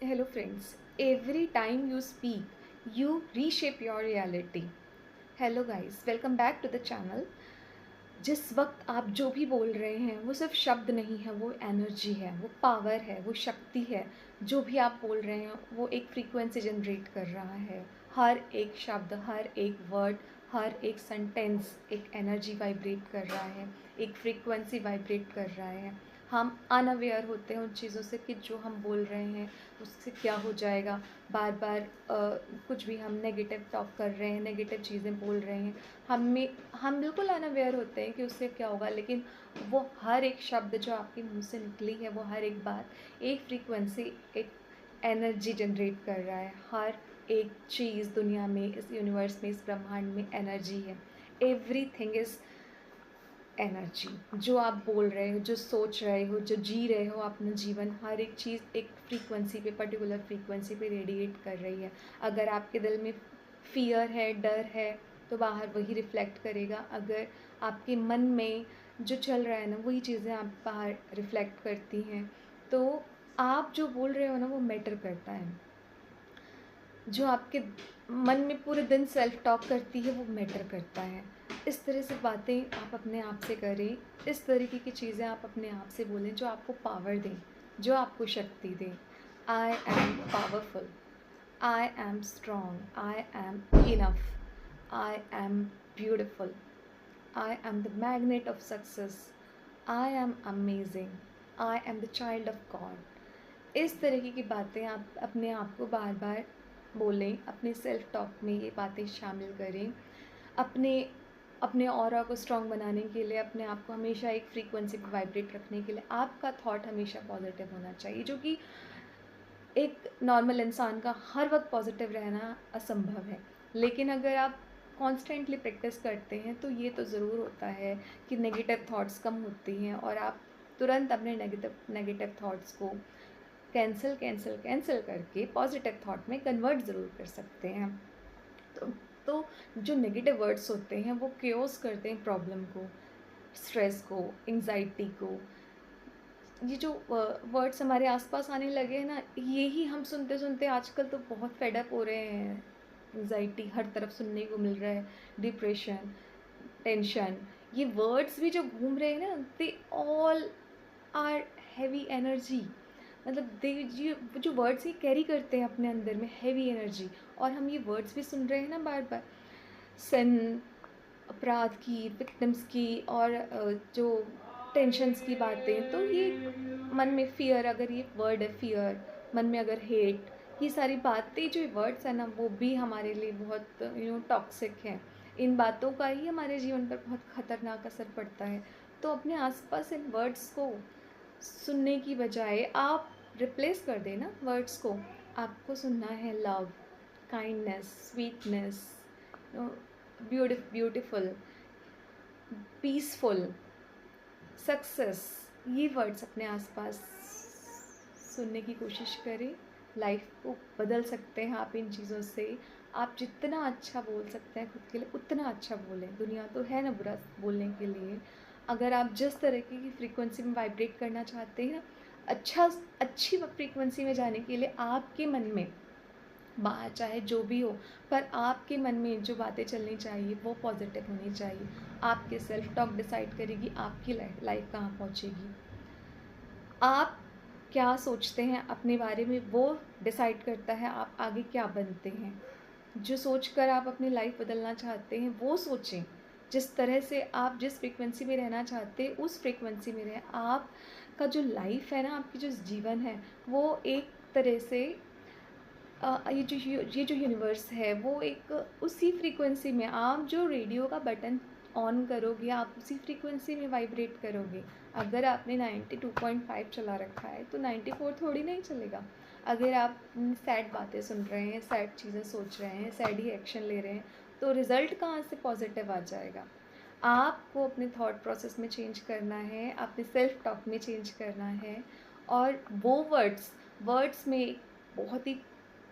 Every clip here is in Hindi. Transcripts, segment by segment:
hello friends. Every time you speak, you reshape your reality. Hello guys, welcome back to the channel. जिस वक्त आप जो भी बोल रहे हैं वो सिर्फ शब्द नहीं है, वो एनर्जी है, वो पावर है, वो शक्ति है। जो भी आप बोल रहे हैं वो एक फ्रीक्वेंसी जनरेट कर रहा है। हर एक शब्द, हर एक वर्ड, हर एक सेंटेंस एक एनर्जी वाइब्रेट कर रहा है, एक फ्रीक्वेंसी वाइब्रेट कर रहा है। हम अनअवेयर होते हैं उन चीज़ों से कि जो हम बोल रहे हैं उससे क्या हो जाएगा। बार बार कुछ भी हम नेगेटिव टॉक कर रहे हैं, नेगेटिव चीज़ें बोल रहे हैं। हम बिल्कुल अनअवेयर होते हैं कि उससे क्या होगा, लेकिन वो हर एक शब्द जो आपके मुंह से निकली है, वो हर एक बात एक फ्रीक्वेंसी, एक एनर्जी जनरेट कर रहा है। हर एक चीज़ दुनिया में, इस यूनिवर्स में, इस ब्रह्मांड में एनर्जी है। Everything is energy. जो आप बोल रहे हो, जो सोच रहे हो, जो जी रहे हो अपना जीवन, हर एक चीज़ एक फ्रीक्वेंसी पे, पर्टिकुलर फ्रीक्वेंसी पे रेडिएट कर रही है। अगर आपके दिल में फ़ियर है, डर है, तो बाहर वही रिफ़्लेक्ट करेगा। अगर आपके मन में जो चल रहा है ना, वही चीज़ें आप बाहर रिफ़्लेक्ट करती हैं। तो आप जो बोल रहे हो ना, वो मैटर करता है। जो आपके मन में पूरे दिन सेल्फ टॉक करती है, वो मैटर करता है। इस तरह से बातें आप अपने आप से करें, इस तरीके की चीज़ें आप अपने आप से बोलें जो आपको पावर दें, जो आपको शक्ति दें। I am powerful, I am strong, I am enough, I am beautiful, I am the magnet of success, I am amazing, I am the child of God. इस तरीके की बातें आप अपने आप को बार बार बोलें, अपने सेल्फ टॉक में ये बातें शामिल करें। अपने अपने ऑरा को स्ट्रॉन्ग बनाने के लिए, अपने आप को हमेशा एक फ्रीक्वेंसी पे वाइब्रेट रखने के लिए आपका थॉट हमेशा पॉजिटिव होना चाहिए, जो कि एक नॉर्मल इंसान का हर वक्त पॉजिटिव रहना असंभव है। लेकिन अगर आप कॉन्स्टेंटली प्रैक्टिस करते हैं तो ये तो ज़रूर होता है कि नेगेटिव थॉट्स कम होती हैं और आप तुरंत अपने नेगेटिव नेगेटिव थॉट्स को कैंसिल कैंसिल कैंसिल करके पॉजिटिव थॉट में कन्वर्ट ज़रूर कर सकते हैं। तो तो जो नेगेटिव वर्ड्स होते हैं वो क्योस करते हैं प्रॉब्लम को, स्ट्रेस को, एंग्जाइटी को। ये जो वर्ड्स हमारे आसपास आने लगे हैं ना, ये ही हम सुनते सुनते आजकल तो बहुत फेड अप हो रहे हैं। एंग्जाइटी हर तरफ सुनने को मिल रहा है, डिप्रेशन, टेंशन। ये वर्ड्स भी जो घूम रहे हैं ना, they all are heavy energy. मतलब दे ये जो वर्ड्स ही कैरी करते हैं अपने अंदर में हैवी एनर्जी। और हम ये वर्ड्स भी सुन रहे हैं ना बार बार, सन, अपराध की, विक्टिम्स की, और जो टेंशन्स की बातें। तो ये मन में फ़ियर, अगर ये वर्ड है फ़ियर, मन में अगर हेट, ये सारी बातें जो वर्ड्स हैं ना, वो भी हमारे लिए बहुत टॉक्सिक हैं। इन बातों का ही हमारे जीवन पर बहुत ख़तरनाक असर पड़ता है। तो अपने आसपास इन वर्ड्स को सुनने की बजाय आप रिप्लेस कर दें ना वर्ड्स को। आपको सुनना है love, kindness, sweetness, beautiful, peaceful, success. ये वर्ड्स अपने आसपास सुनने की कोशिश करें। लाइफ को बदल सकते हैं आप इन चीज़ों से। आप जितना अच्छा बोल सकते हैं खुद के लिए, उतना अच्छा बोलें। दुनिया तो है ना बुरा बोलने के लिए। अगर आप जिस तरीके की फ्रीक्वेंसी में वाइब्रेट करना चाहते हैं ना, अच्छी फ्रीक्वेंसी में जाने के लिए आपके मन में, बाहर चाहे जो भी हो, पर आपके मन में जो बातें चलनी चाहिए वो पॉजिटिव होनी चाहिए। आपके सेल्फ टॉक डिसाइड करेगी आपकी लाइफ कहाँ पहुँचेगी। आप क्या सोचते हैं अपने बारे में, वो डिसाइड करता है आप आगे क्या बनते हैं। जो सोचकर आप अपनी लाइफ बदलना चाहते हैं वो सोचें। जिस तरह से आप जिस फ्रीक्वेंसी में रहना चाहते हैं उस फ्रीक्वेंसी में रहें। आपका जो लाइफ है ना, आपकी जो जीवन है, वो एक तरह से ये जो यूनिवर्स है वो एक उसी फ्रीक्वेंसी में, आप जो रेडियो का बटन ऑन करोगे आप उसी फ्रीक्वेंसी में वाइब्रेट करोगे। अगर आपने 92.5 चला रखा है तो 94 थोड़ी नहीं चलेगा। अगर आप सैड बातें सुन रहे हैं, सैड चीज़ें सोच रहे हैं, सैड ही एक्शन ले रहे हैं, तो रिज़ल्ट कहाँ से पॉजिटिव आ जाएगा। आपको अपने थॉट प्रोसेस में चेंज करना है, अपने सेल्फ टॉक में चेंज करना है। और वो वर्ड्स में एक बहुत ही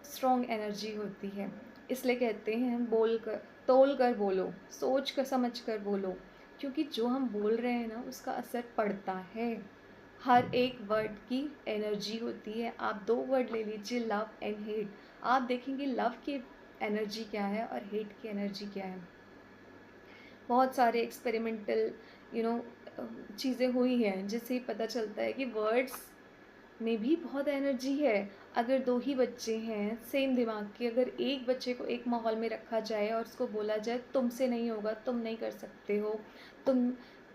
स्ट्रॉन्ग एनर्जी होती है। इसलिए कहते हैं बोल कर, तोल कर बोलो, सोच कर समझ कर बोलो, क्योंकि जो हम बोल रहे हैं ना उसका असर पड़ता है। हर एक वर्ड की एनर्जी होती है। आप 2 वर्ड ले लीजिए, लव एंड हेट, आप देखेंगे लव की एनर्जी क्या है और हेट की एनर्जी क्या है। बहुत सारे एक्सपेरिमेंटल यू नो चीज़ें हुई हैं जिससे ही पता चलता है कि वर्ड्स में भी बहुत एनर्जी है। अगर 2 ही बच्चे हैं सेम दिमाग के, अगर एक बच्चे को एक माहौल में रखा जाए और उसको बोला जाए तुमसे नहीं होगा, तुम नहीं कर सकते हो, तुम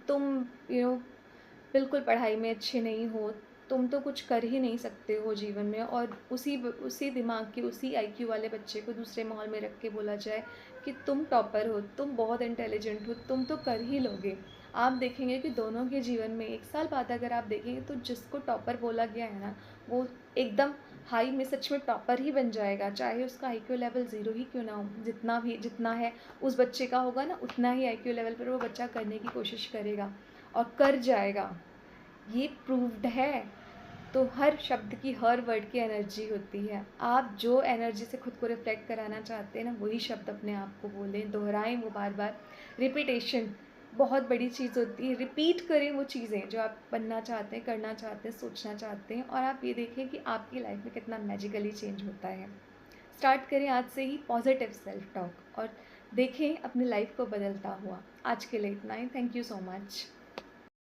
तुम यू नो बिल्कुल पढ़ाई में अच्छे नहीं हो, तुम तो कुछ कर ही नहीं सकते हो जीवन में, और उसी दिमाग के उसी आईक्यू वाले बच्चे को दूसरे माहौल में रख के बोला जाए कि तुम टॉपर हो, तुम बहुत इंटेलिजेंट हो, तुम तो कर ही लोगे। आप देखेंगे कि दोनों के जीवन में 1 साल बाद अगर आप देखेंगे तो जिसको टॉपर बोला गया है ना, वो एकदम हाई में सच में टॉपर ही बन जाएगा, चाहे उसका आईक्यू लेवल 0 ही क्यों ना हो। जितना है उस बच्चे का होगा ना, उतना ही आईक्यू लेवल पर वो बच्चा करने की कोशिश करेगा और कर जाएगा। ये प्रूव्ड है। तो हर शब्द की, हर वर्ड की एनर्जी होती है। आप जो एनर्जी से खुद को रिफ्लेक्ट कराना चाहते हैं ना, वही शब्द अपने आप को बोलें, दोहराएं वो बार बार। रिपीटेशन बहुत बड़ी चीज़ होती है। रिपीट करें वो चीज़ें जो आप बनना चाहते हैं, करना चाहते हैं, सोचना चाहते हैं, और आप ये देखें कि आपकी लाइफ में कितना मैजिकली चेंज होता है। स्टार्ट करें आज से ही पॉजिटिव सेल्फ टॉक, और देखें अपनी लाइफ को बदलता हुआ। आज के लिए इतना ही। Thank you so much.